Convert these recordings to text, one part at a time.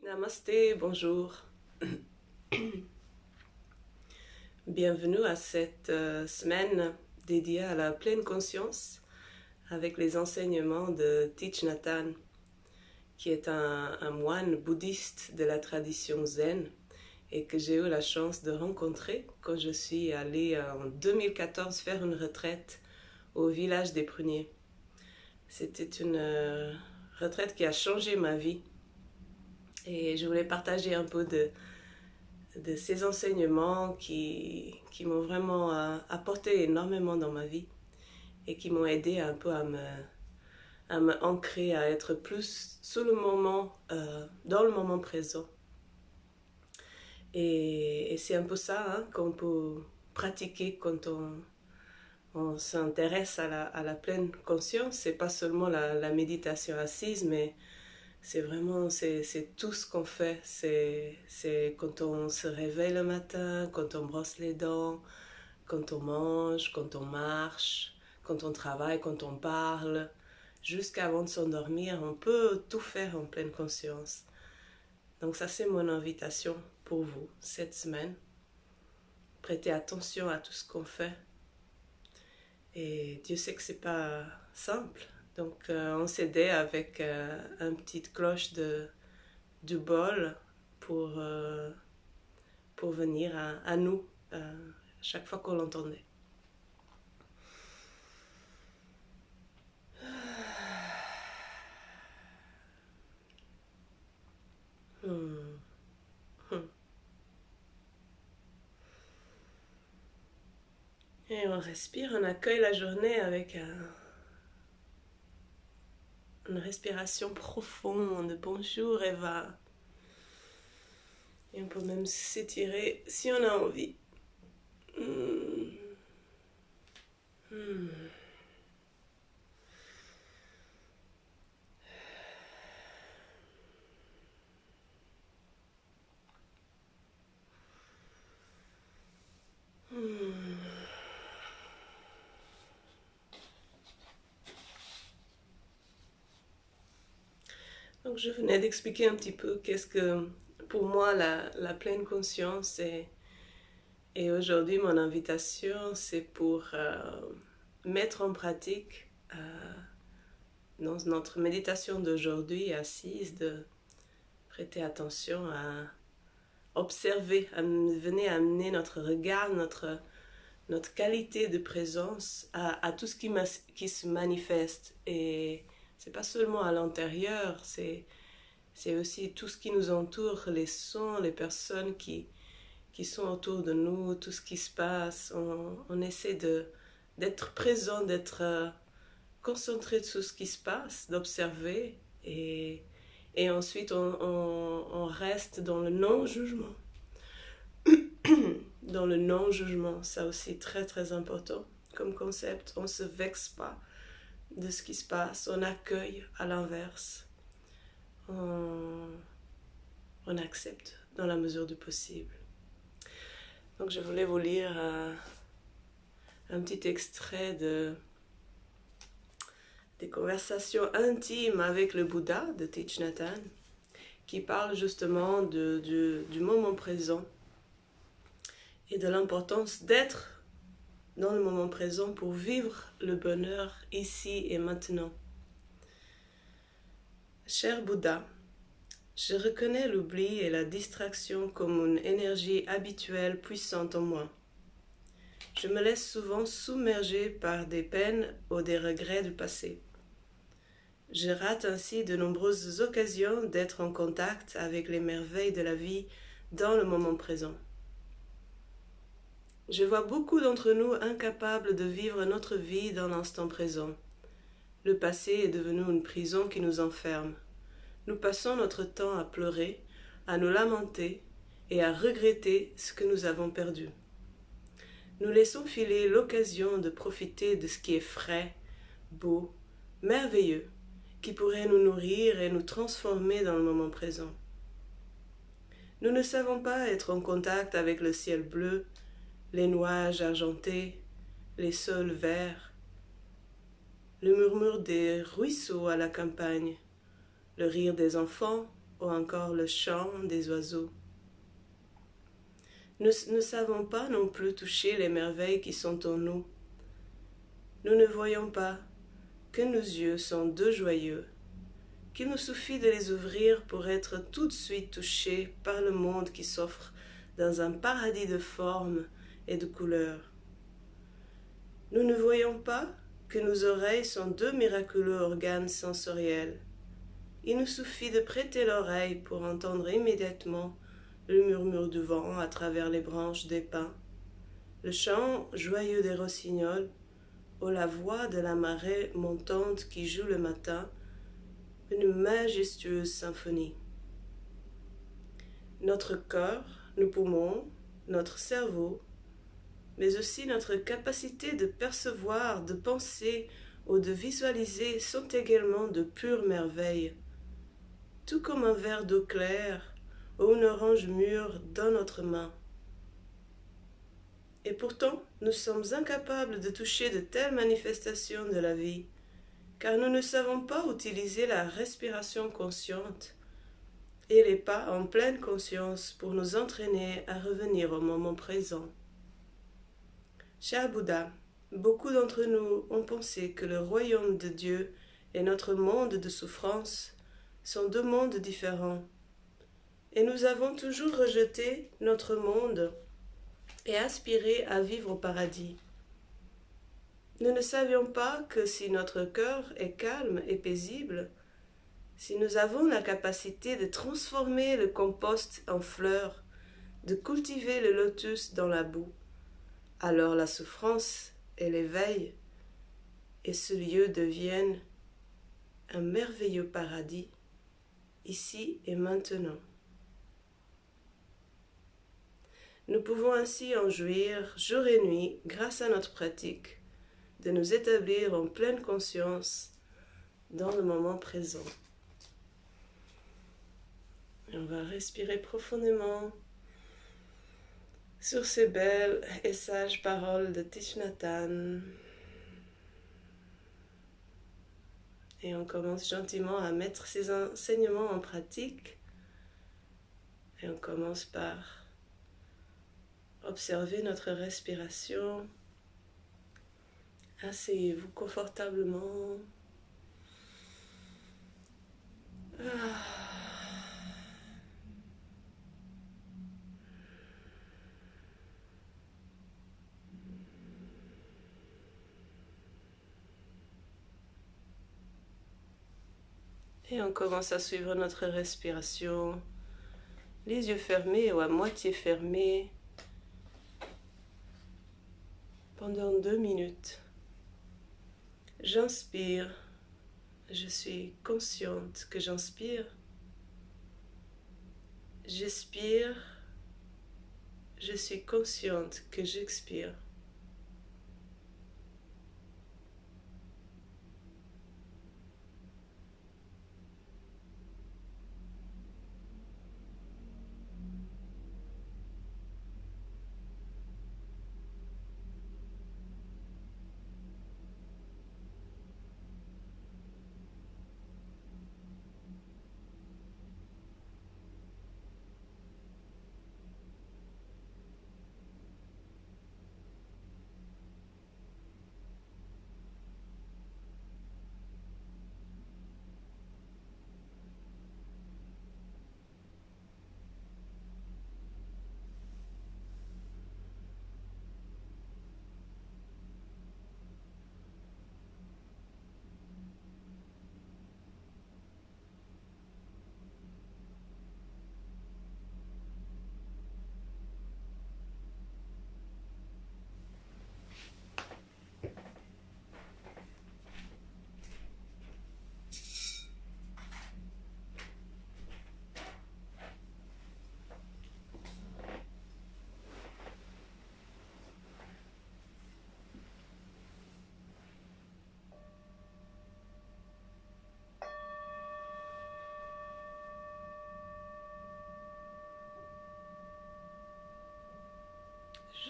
Namasté, bonjour. Bienvenue à cette semaine dédiée à la pleine conscience avec les enseignements de Thich Nhat Hanh, qui est un moine bouddhiste de la tradition zen et que j'ai eu la chance de rencontrer quand je suis allée en 2014 faire une retraite au village des Pruniers. C'était une retraite qui a changé ma vie et je voulais partager un peu de ces enseignements qui m'ont vraiment apporté énormément dans ma vie et qui m'ont aidé un peu à me ancrer, à être plus sous le moment, dans le moment présent. Et c'est un peu ça qu'on peut pratiquer quand on s'intéresse à la pleine conscience. C'est pas seulement la méditation assise, mais c'est vraiment, c'est tout ce qu'on fait. C'est quand on se réveille le matin, quand on brosse les dents, quand on mange, quand on marche, quand on travaille, quand on parle. Jusqu'avant de s'endormir, on peut tout faire en pleine conscience. Donc ça, c'est mon invitation pour vous cette semaine. Prêtez attention à tout ce qu'on fait. Et Dieu sait que c'est pas simple. Donc on s'aidait avec une petite cloche du bol pour venir à nous chaque fois qu'on l'entendait. Et on respire, on accueille la journée avec une respiration profonde. Bonjour Eva. Et on peut même s'étirer si on a envie. Donc je venais d'expliquer un petit peu qu'est-ce que pour moi la pleine conscience est. Et aujourd'hui mon invitation c'est pour mettre en pratique dans notre méditation d'aujourd'hui assise de prêter attention à observer, à venir amener notre regard, notre qualité de présence à tout ce qui se manifeste. Et c'est pas seulement à l'intérieur, c'est aussi tout ce qui nous entoure, les sons, les personnes qui sont autour de nous, tout ce qui se passe. On essaie d'être présent, d'être concentré sur ce qui se passe, d'observer et ensuite on reste dans le non-jugement. Dans le non-jugement, ça aussi très très important comme concept. On ne se vexe pas de ce qui se passe, on accueille à l'inverse. On accepte dans la mesure du possible. Donc je voulais vous lire un petit extrait des conversations intimes avec le Bouddha de Thich Nhat Hanh qui parle justement du moment présent et de l'importance d'être dans le moment présent pour vivre le bonheur ici et maintenant. Cher Bouddha, je reconnais l'oubli et la distraction comme une énergie habituelle puissante en moi. Je me laisse souvent submerger par des peines ou des regrets du passé. Je rate ainsi de nombreuses occasions d'être en contact avec les merveilles de la vie dans le moment présent. Je vois beaucoup d'entre nous incapables de vivre notre vie dans l'instant présent. Le passé est devenu une prison qui nous enferme. Nous passons notre temps à pleurer, à nous lamenter et à regretter ce que nous avons perdu. Nous laissons filer l'occasion de profiter de ce qui est frais, beau, merveilleux, qui pourrait nous nourrir et nous transformer dans le moment présent. Nous ne savons pas être en contact avec le ciel bleu, les nuages argentés, les sols verts, le murmure des ruisseaux à la campagne, le rire des enfants, ou encore le chant des oiseaux. Nous ne savons pas non plus toucher les merveilles qui sont en nous. Nous ne voyons pas que nos yeux sont deux joyeux, qu'il nous suffit de les ouvrir pour être tout de suite touchés par le monde qui s'offre dans un paradis de formes et de couleurs. Nous ne voyons pas que nos oreilles sont deux miraculeux organes sensoriels. Il nous suffit de prêter l'oreille pour entendre immédiatement le murmure du vent à travers les branches des pins, le chant joyeux des rossignols, ou la voix de la marée montante qui joue le matin une majestueuse symphonie. Notre corps, nos poumons, notre cerveau, mais aussi notre capacité de percevoir, de penser ou de visualiser sont également de pures merveilles. Tout comme un verre d'eau claire ou une orange mûre dans notre main. Et pourtant, nous sommes incapables de toucher de telles manifestations de la vie, car nous ne savons pas utiliser la respiration consciente et les pas en pleine conscience pour nous entraîner à revenir au moment présent. Cher Bouddha, beaucoup d'entre nous ont pensé que le royaume de Dieu et notre monde de souffrance sont deux mondes différents. Et nous avons toujours rejeté notre monde et aspiré à vivre au paradis. Nous ne savions pas que si notre cœur est calme et paisible, si nous avons la capacité de transformer le compost en fleurs, de cultiver le lotus dans la boue, alors la souffrance et l'éveil et ce lieu deviennent un merveilleux paradis, ici et maintenant. Nous pouvons ainsi en jouir jour et nuit grâce à notre pratique de nous établir en pleine conscience dans le moment présent. Et on va respirer profondément sur ces belles et sages paroles de Thich Nhat Hanh. Et on commence gentiment à mettre ces enseignements en pratique. Et on commence par observer notre respiration. Asseyez-vous confortablement. Et on commence à suivre notre respiration, les yeux fermés ou à moitié fermés, pendant 2 minutes. J'inspire, je suis consciente que j'inspire. J'expire, je suis consciente que j'expire.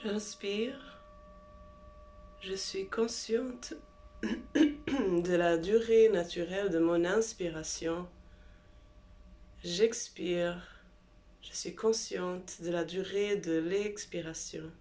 J'inspire, je suis consciente de la durée naturelle de mon inspiration J'expire. Je suis consciente de la durée de l'expiration.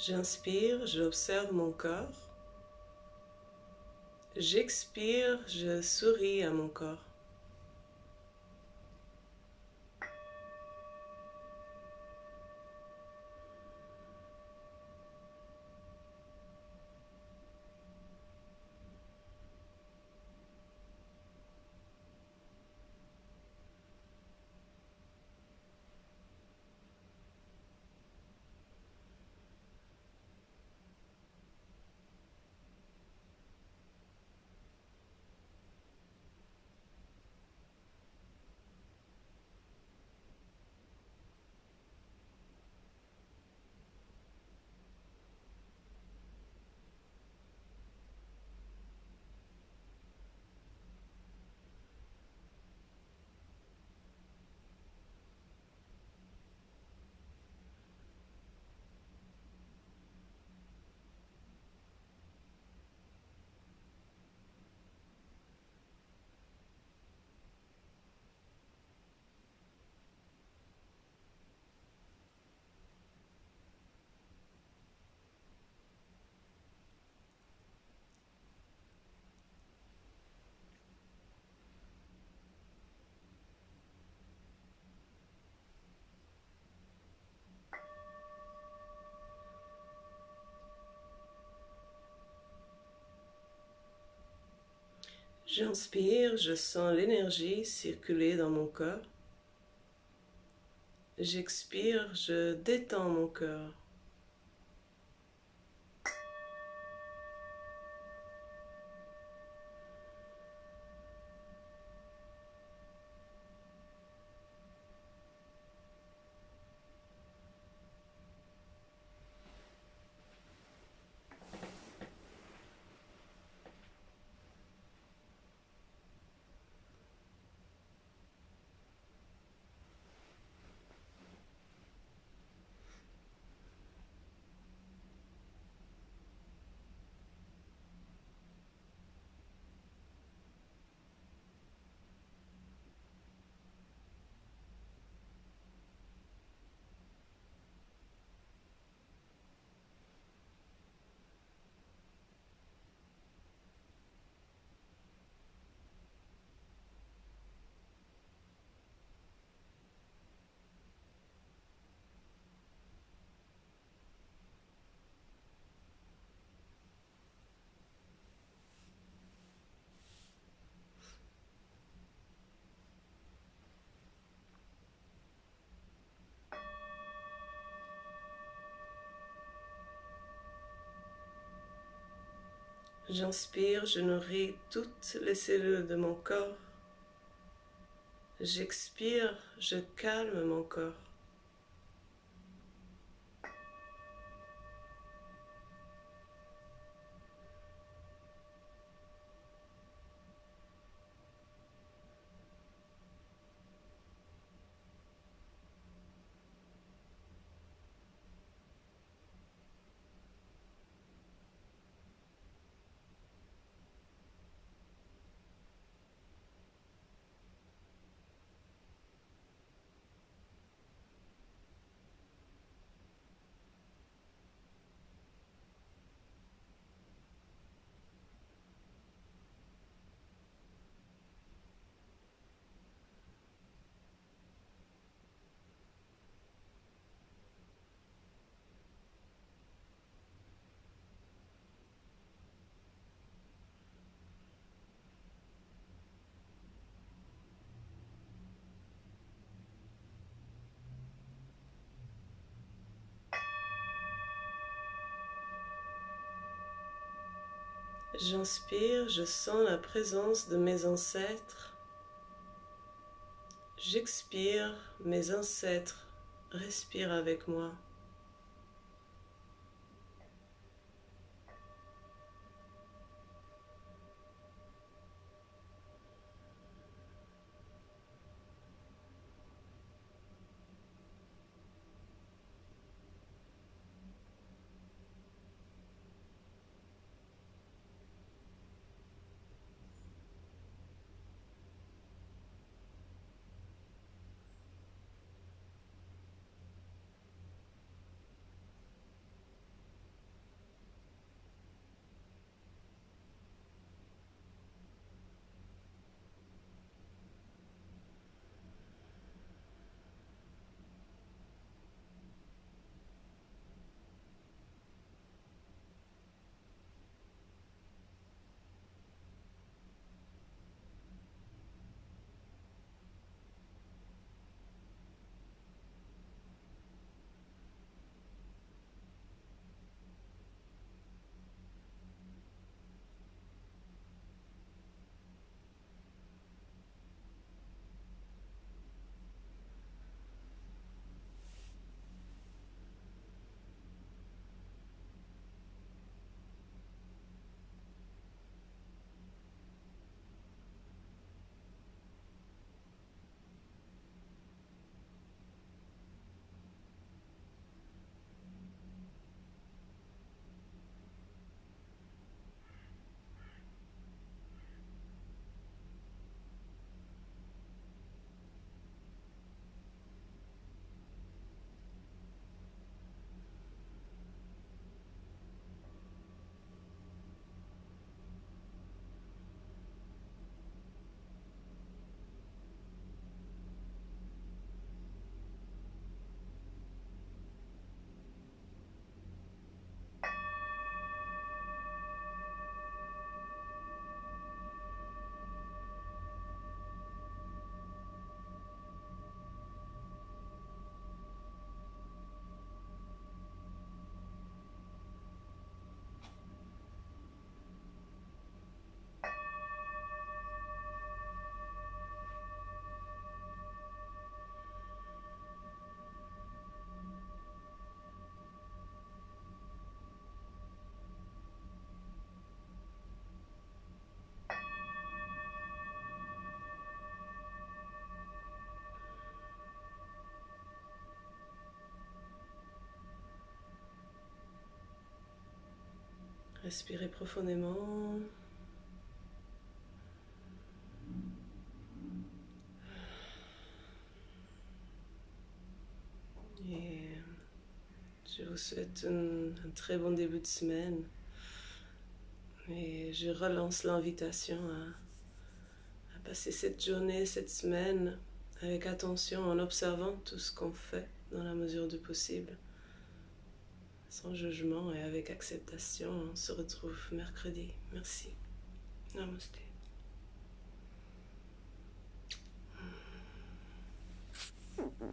J'inspire, j'observe mon corps. J'expire, je souris à mon corps. J'inspire, je sens l'énergie circuler dans mon corps. J'expire, je détends mon cœur. J'inspire, je nourris toutes les cellules de mon corps. J'expire, je calme mon corps. J'inspire, je sens la présence de mes ancêtres. J'expire, mes ancêtres respirent avec moi. Respirez profondément. Et je vous souhaite un très bon début de semaine. Et je relance l'invitation à passer cette journée, cette semaine avec attention en observant tout ce qu'on fait dans la mesure du possible. Sans jugement et avec acceptation. On se retrouve mercredi. Merci. Namaste.